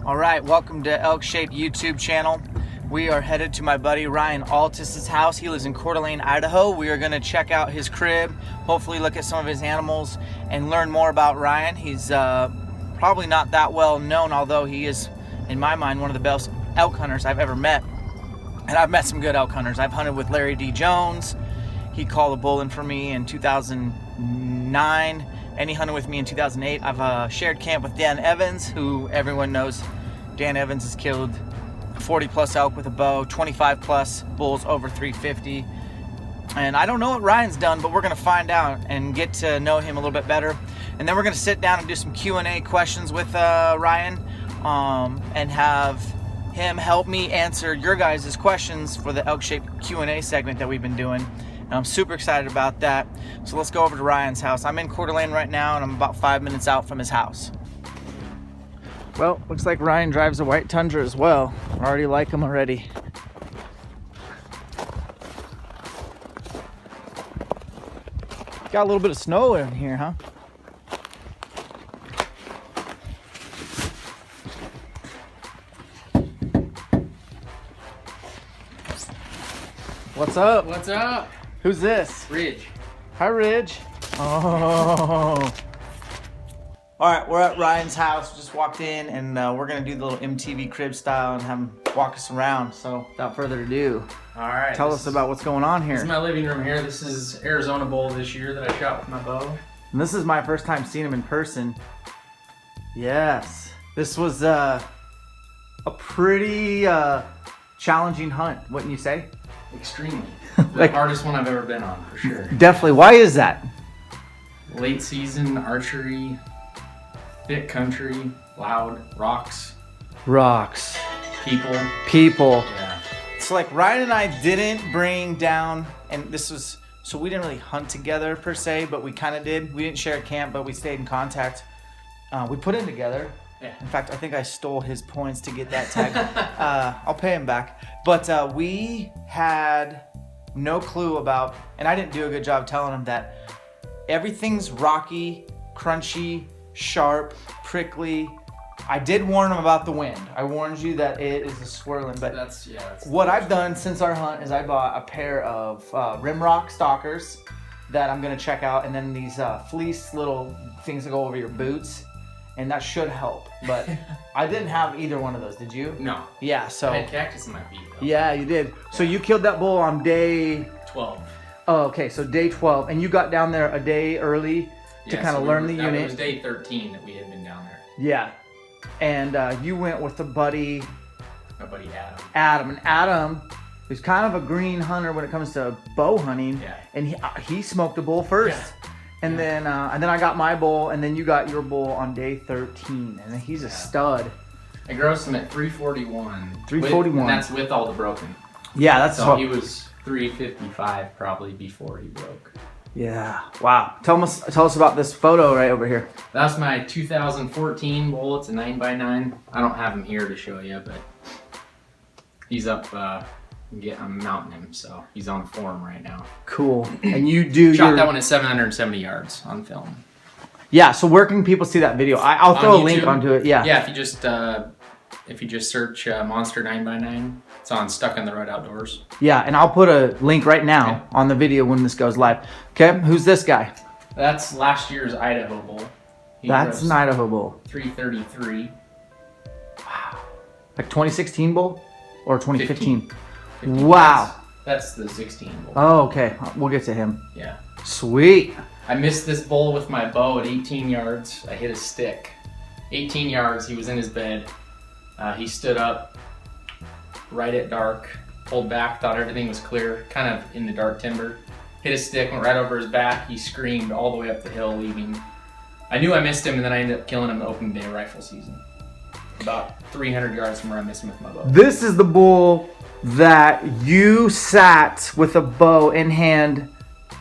All right, welcome to Elk Shape YouTube channel. We are headed to my buddy Ryan Alltus' house. He lives in Coeur d'Alene, Idaho. We are gonna check out his crib, hopefully look at some of his animals and learn more about Ryan. He's probably not that well known, although he is, in my mind, one of the best elk hunters I've ever met. And I've met some good elk hunters. I've hunted with Larry D. Jones. He called a bull in for me in 2009. And he hunted with me in 2008. I've shared camp with Dan Evans, who everyone knows. Dan Evans has killed 40 plus elk with a bow, 25 plus bulls over 350. And I don't know what Ryan's done, but we're gonna find out and get to know him a little bit better. And then we're gonna sit down and do some Q&A questions with Ryan and have him help me answer your guys' questions for the Elk Shape Q&A segment that we've been doing. And I'm super excited about that. So let's go over to Ryan's house. I'm in Coeur d'Alene right now, and I'm about 5 minutes out from his house. Well, looks like Ryan drives a white Tundra as well. I already like him already. Got a little bit of snow in here, huh? What's up? What's up? Who's this? Ridge. Hi, Ridge. Oh. All right, we're at Ryan's house. Just walked in, and we're gonna do the little MTV crib style and have him walk us around. So, without further ado, All right. tell us about what's going on This is here. my living room here. This is Arizona bull this year that I shot with my bow. And this is my first time seeing him in person. Yes, this was a pretty challenging hunt, wouldn't you say? Extremely. Like- The hardest one I've ever been on, for sure. Definitely. Why is that? Late season, archery, thick country, loud, rocks, Rocks. people. Yeah. So like Ryan and I didn't bring down, and this was, so we didn't really hunt together per se, but we kind of did. We didn't share a camp, but we stayed in contact. We put in together. Yeah. In fact, I think I stole his points to get that tag. I'll pay him back. But we had no clue about, and I didn't do a good job telling him that everything's rocky, crunchy, sharp, prickly. I did warn him about the wind. I warned you that it is a swirling, but That's what I've done since our hunt is I bought a pair of Rimrock stalkers that I'm gonna check out, and then these fleece little things that go over your boots, and that should help. But I didn't have either one of those. Did you? No. Yeah. So I had cactus in my feet, though. yeah, you did. So you killed that bull on day 12. Oh, okay. So day 12, and you got down there a day early to Yeah, kind of so learn the It unit. was day 13 that we had been down there. Yeah. And you went with a buddy, My buddy Adam. Adam. And Adam is kind of a green hunter when it comes to bow hunting. Yeah. And he smoked a bull first. Yeah. And then I got my bull, and then you got your bull on day 13. And he's a stud. I grossed him at 341. 341. And that's with all the broken. Yeah, that's So what. he was 355 probably before he broke. Yeah. Wow. Tell us about this photo right over here. That's my 2014 bull. It's a 9x9. I don't have him here to show you, but he's up. I'm mounting him, so he's on form right now. Cool. And you do Shot that one at 770 yards on film. Yeah. So where can people see that video? I'll throw a On link YouTube? onto it. Yeah. Yeah, if you just search Monster 9x9, it's on Stuck on the Road Outdoors. Yeah. And I'll put a link right now on the video when this goes live. Okay. Who's this guy? That's last year's Idaho bull. He That's an grossed Idaho bull. 333. Like 2016 bull or 2015? 15. Wow. That's the 16 bull. Oh, okay. We'll get to him. Yeah. Sweet. I missed this bull with my bow at 18 yards. I hit a stick. 18 yards, he was in his bed. He stood up right at dark, pulled back, thought everything was clear, kind of in the dark timber. Hit a stick, went right over his back. He screamed all the way up the hill, leaving. I knew I missed him, and then I ended up killing him the opening day of rifle season. About 300 yards from where I missed him with my bow. This is the bull that you sat with a bow in hand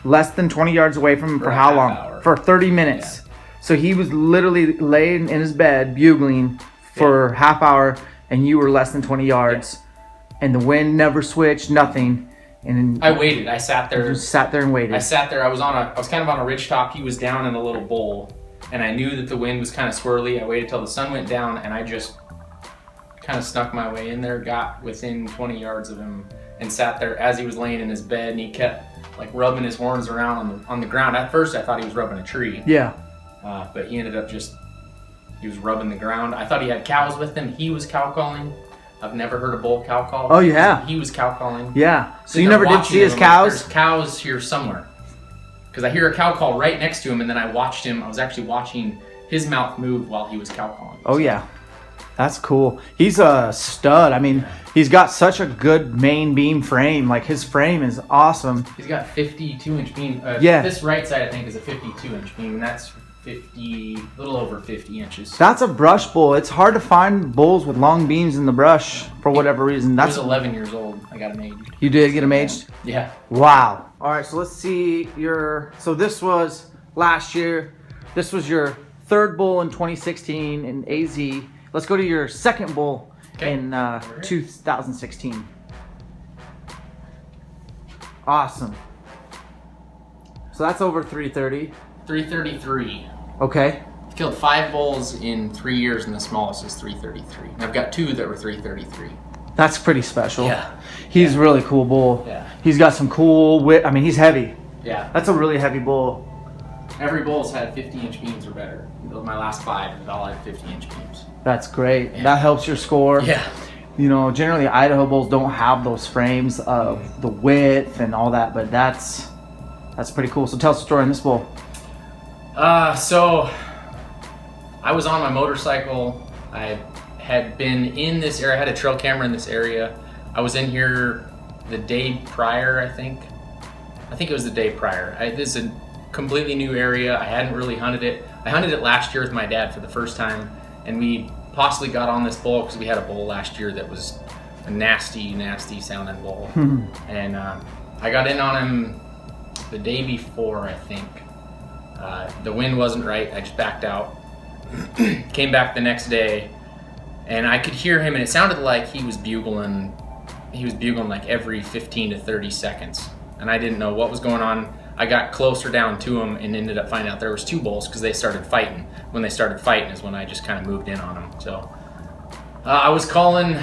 less than 20 yards away from him for a how half long? hour. For 30 minutes. So he was literally laying in his bed bugling for half hour, and you were less than 20 yards. And the wind never switched, nothing. And I waited. I sat there. just sat there and waited. I sat there. I was kind of on a ridge top. He was down in a little bowl, and I knew that the wind was kind of swirly. I waited till the sun went down, and I just kind of snuck my way in there, got within 20 yards of him, and sat there as he was laying in his bed, and he kept like rubbing his horns around on the ground. At first I thought he was rubbing a tree. Yeah. But he ended up he was rubbing the ground. I thought he had cows with him. He was cow calling. I've never heard a bull cow call. Oh, yeah. He was cow calling. Yeah. So you never did see his cows? There's cows here somewhere. Because I hear a cow call right next to him, and then I watched him. I was actually watching his mouth move while he was cow calling. Oh, yeah. That's cool. He's a stud. I mean, he's got such a good main beam frame. Like, his frame is awesome. He's got 52-inch beam. Yeah. This right side, I think, is a 52-inch beam, and that's a little over 50 inches. That's a brush bull. It's hard to find bulls with long beams in the brush for whatever reason. He was 11 years old. I got him aged. You did get him aged? Yeah. Wow. All right, so let's see so this was last year. This was your third bull in 2016 in AZ. Let's go to your second bull in 2016. Awesome. So that's over 330. 333. Okay. I've killed 5 bulls in 3 years, and the smallest is 333. And I've got 2 that were 333. That's pretty special. Yeah. He's a really cool bull. Yeah. He's got some cool width. I mean, he's heavy. Yeah. That's a really heavy bull. Every bull's had 50-inch beams or better. My last 5 have all had 50-inch beams. That's great. Yeah. That helps your score. Yeah. You know, generally Idaho bulls don't have those frames of the width and all that, but that's pretty cool. So tell us the story on this bull. So I was on my motorcycle. I had been in this area. I had a trail camera in this area. I was in here the day prior, I think. I think it was the day prior. This is a completely new area. I hadn't really hunted it. I hunted it last year with my dad for the first time, and we possibly got on this bull because we had a bull last year that was a nasty, nasty sounding bull. And I got in on him the day before, I think. The wind wasn't right. I just backed out. Came back the next day, and I could hear him, and it sounded like he was bugling. He was bugling like every 15 to 30 seconds, and I didn't know what was going on. I got closer down to him and ended up finding out there was 2 bulls because they started fighting. When they started fighting is when I just kind of moved in on them. So I was calling.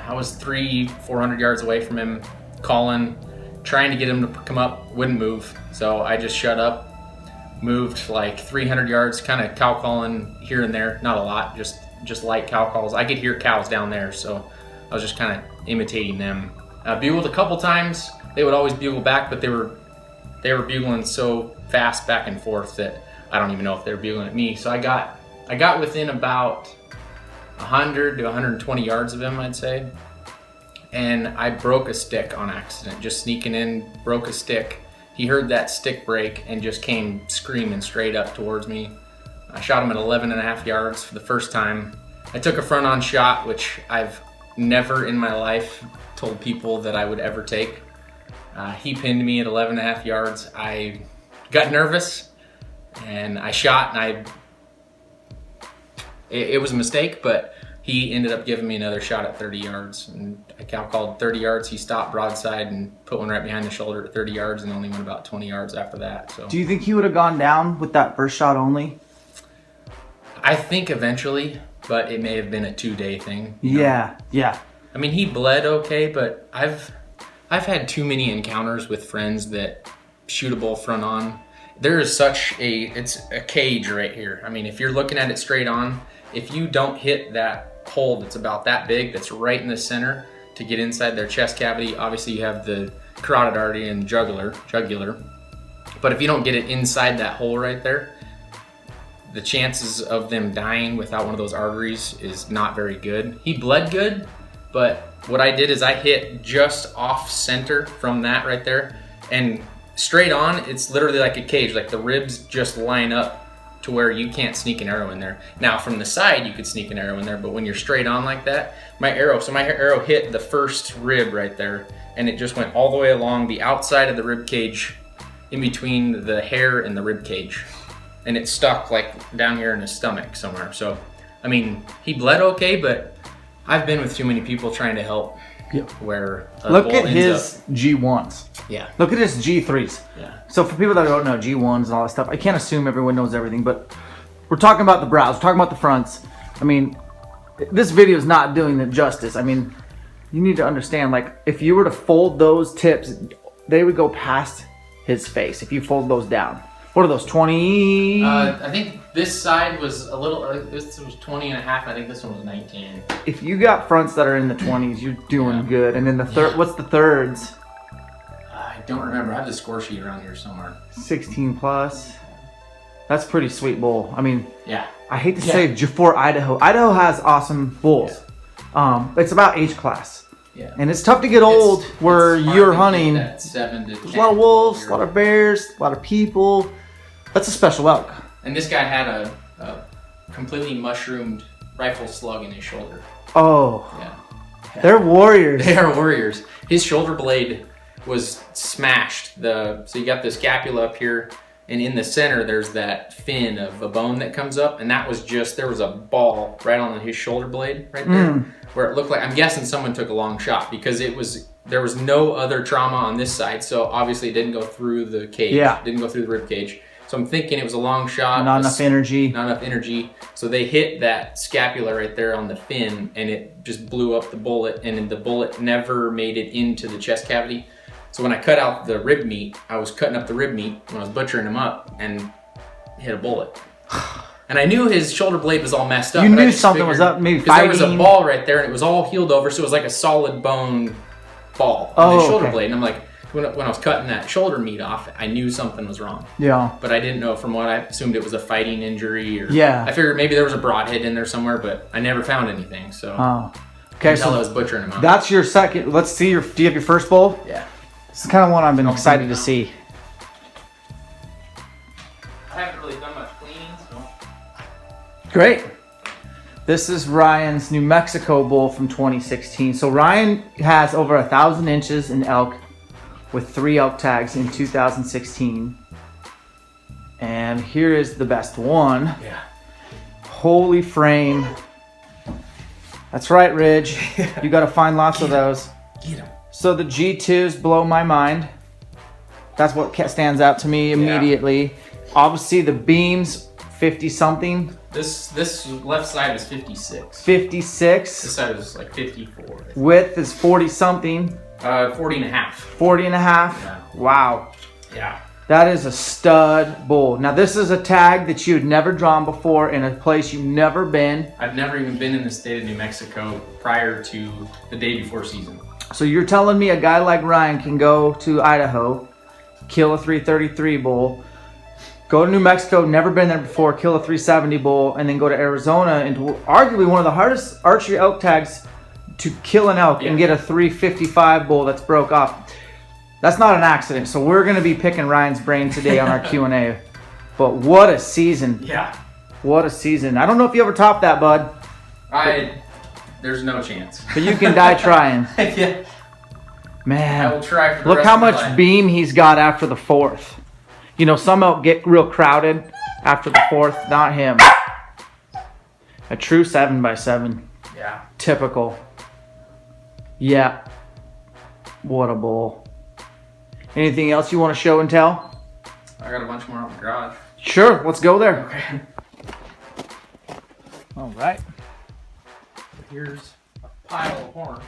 I was 300-400 yards away from him, calling, trying to get him to come up. Wouldn't move, so I just shut up. Moved like 300 yards, kind of cow calling here and there. Not a lot, just light cow calls. I could hear cows down there, so I was just kind of imitating them. Bugled a couple times. They would always bugle back, but they were bugling so fast back and forth that I don't even know if they were bugling at me. So I got within about 100 to 120 yards of him, I'd say, and I broke a stick on accident. Just sneaking in, broke a stick. He heard that stick break and just came screaming straight up towards me. I shot him at 11.5 yards for the first time. I took a front-on shot, which I've never in my life told people that I would ever take. He pinned me at 11.5 yards. I got nervous and I shot, and it was a mistake, but he ended up giving me another shot at 30 yards. And I cow called 30 yards. He stopped broadside and put one right behind the shoulder at 30 yards and only went about 20 yards after that. So. Do you think he would have gone down with that first shot only? I think eventually, but it may have been a 2-day thing. You know? Yeah. I mean, he bled okay, but I've had too many encounters with friends that shoot a bull front on. There is it's a cage right here. I mean, if you're looking at it straight on, if you don't hit that hole that's about that big, that's right in the center to get inside their chest cavity, obviously you have the carotid artery and jugular. But if you don't get it inside that hole right there, the chances of them dying without one of those arteries is not very good. He bled good, but what I did is I hit just off center from that right there, and straight on, it's literally like a cage. Like the ribs just line up to where you can't sneak an arrow in there. Now from the side, you could sneak an arrow in there, but when you're straight on like that, my arrow hit the first rib right there, and it just went all the way along the outside of the rib cage, in between the hair and the rib cage, and it stuck like down here in his stomach somewhere. So, I mean, he bled okay, but I've been with too many people trying to help. Yep. Where look at his G1s. Yeah. Look at his G3s. Yeah. So for people that don't know G1s and all that stuff, I can't assume everyone knows everything, but we're talking about the brows, we're talking about the fronts. I mean, this video is not doing it justice. I mean, you need to understand, like, if you were to fold those tips, they would go past his face if you fold those down. What are those, 20? I think this side was a little, this was 20 and a half. I think this one was 19. If you got fronts that are in the 20s, you're doing good. And then the third, what's the thirds? I don't remember. I have the score sheet around here somewhere. 16 plus. That's pretty sweet bull. I mean, yeah. I hate to say for Idaho. Idaho has awesome bulls. Yeah. It's about age class. Yeah. And it's tough to get old where you're hunting. That 7 to 10. There's a lot of wolves, a lot of bears, a lot of people. That's a special elk. And this guy had a completely mushroomed rifle slug in his shoulder. Oh. Yeah. They're warriors. They are warriors. His shoulder blade was smashed. So you got the scapula up here, and in the center there's that fin of a bone that comes up, and that was just, there was a ball right on his shoulder blade right there, where it looked like, I'm guessing someone took a long shot, because there was no other trauma on this side, so obviously it didn't go through the cage. Yeah. Didn't go through the rib cage. So I'm thinking it was a long shot. Not enough energy. Not enough energy. So they hit that scapula right there on the fin, and it just blew up the bullet, and the bullet never made it into the chest cavity. So when I cut out the rib meat, I was cutting up the rib meat when I was butchering him up and hit a bullet. And I knew his shoulder blade was all messed up. You knew something was up, maybe fighting. There was a ball right there, and it was all healed over, so it was like a solid bone ball on the shoulder blade. And I'm like, when I was cutting that shoulder meat off, I knew something was wrong. Yeah. But I didn't know, from what I assumed it was a fighting injury, or I figured maybe there was a broadhead in there somewhere, but I never found anything. So okay, so I was butchering him up. That's your second. Let's see do you have your first bull? Yeah. This is kind of one I've been excited to see. I haven't really done much cleaning, so. Great. This is Ryan's New Mexico bull from 2016. So Ryan has over 1,000 inches in elk with 3 elk tags in 2016. And here is the best one. Yeah. Holy frame. That's right, Ridge. You got to find lots of those. Get him. So the G2s blow my mind. That's what stands out to me immediately. Yeah. Obviously the beams, 50 something. This left side is 56. 56. This side is like 54. Width is 40 something. 40 and a half. 40 and a half? Yeah. Wow. Yeah. That is a stud bull. Now this is a tag that you'd never drawn before in a place you've never been. I've never even been in the state of New Mexico prior to the day before season. So you're telling me a guy like Ryan can go to Idaho, kill a 333 bull, go to New Mexico, never been there before, kill a 370 bull, and then go to Arizona into arguably one of the hardest archery elk tags to kill an elk and get a 355 bull that's broke off. That's not an accident. So we're going to be picking Ryan's brain today on our Q&A. But what a season. Yeah. What a season. I don't know if you ever topped that, bud. There's no chance. But you can die trying. Yeah. Man. I will try for the Look rest how of my much life. beam he's got after the 4th. You know, some elk get real crowded after the 4th. Not him. A true 7x7. Yeah. Typical. Yeah. What a bull. Anything else you want to show and tell? I got a bunch more out in the garage. Sure, let's go there. Okay. All right. Here's a pile of horns.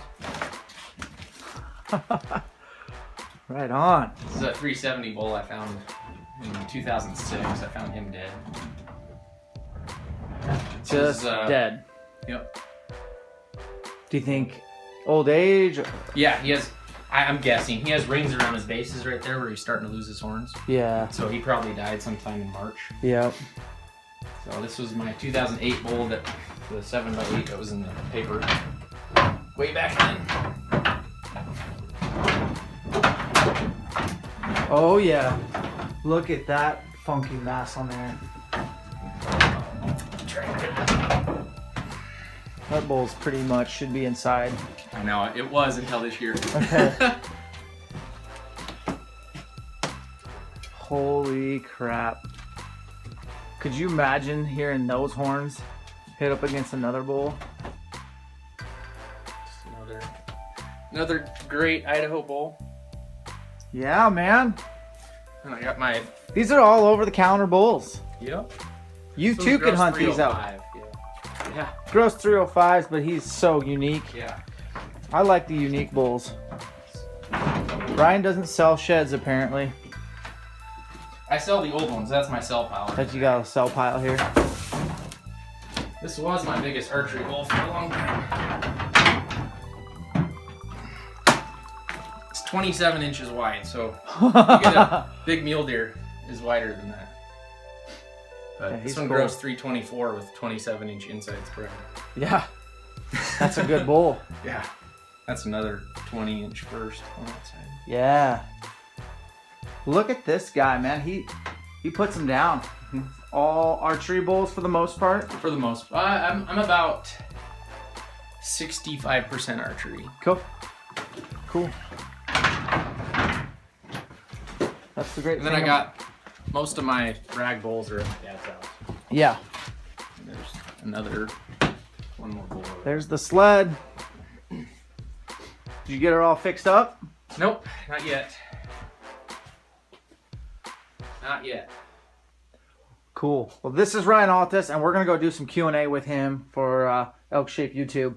Right on. This is a 370 bull I found in 2006. I found him dead. Just dead. Yep. Do you think old age? Yeah, he has. I'm guessing he has rings around his bases right there where he's starting to lose his horns. Yeah. So he probably died sometime in March. Yep. So this was my 2008 bull, that the 7x8 that was in the paper way back then. Oh yeah. Look at that funky mass on there. That bull's pretty much should be inside. I know, it was until this year. Okay. Holy crap. Could you imagine hearing those horns hit up against another bull? Just another great Idaho bull. Yeah, man. And I got my... These are all over the counter bulls. Yep. You too can hunt these out. Yeah. Yeah. Gross 305s, but he's so unique. Yeah. I like the unique bulls. Ryan doesn't sell sheds apparently. I sell the old ones. That's my sell pile. But you got a sell pile here. This was my biggest archery bull for a long time. It's 27 inches wide, so you get a big mule deer is wider than that. But Yeah, this he's one cool. grows 324 with 27-inch inside spread. Yeah. That's a good bull. Yeah. That's another 20-inch burst on that side. Yeah. Look at this guy, man. He puts them down. All archery bulls for the most part. For the most, I'm about 65% archery. Cool. Cool. That's the great And then thing. I got most of my rag bulls are at my dad's house. Yeah. And there's another one more bull. over there. There's the sled. Did you get her all fixed up? Nope, not yet. Not yet. Cool. Well, this is Ryan Alltus, and we're gonna go do some Q&A with him for Elk Shape YouTube.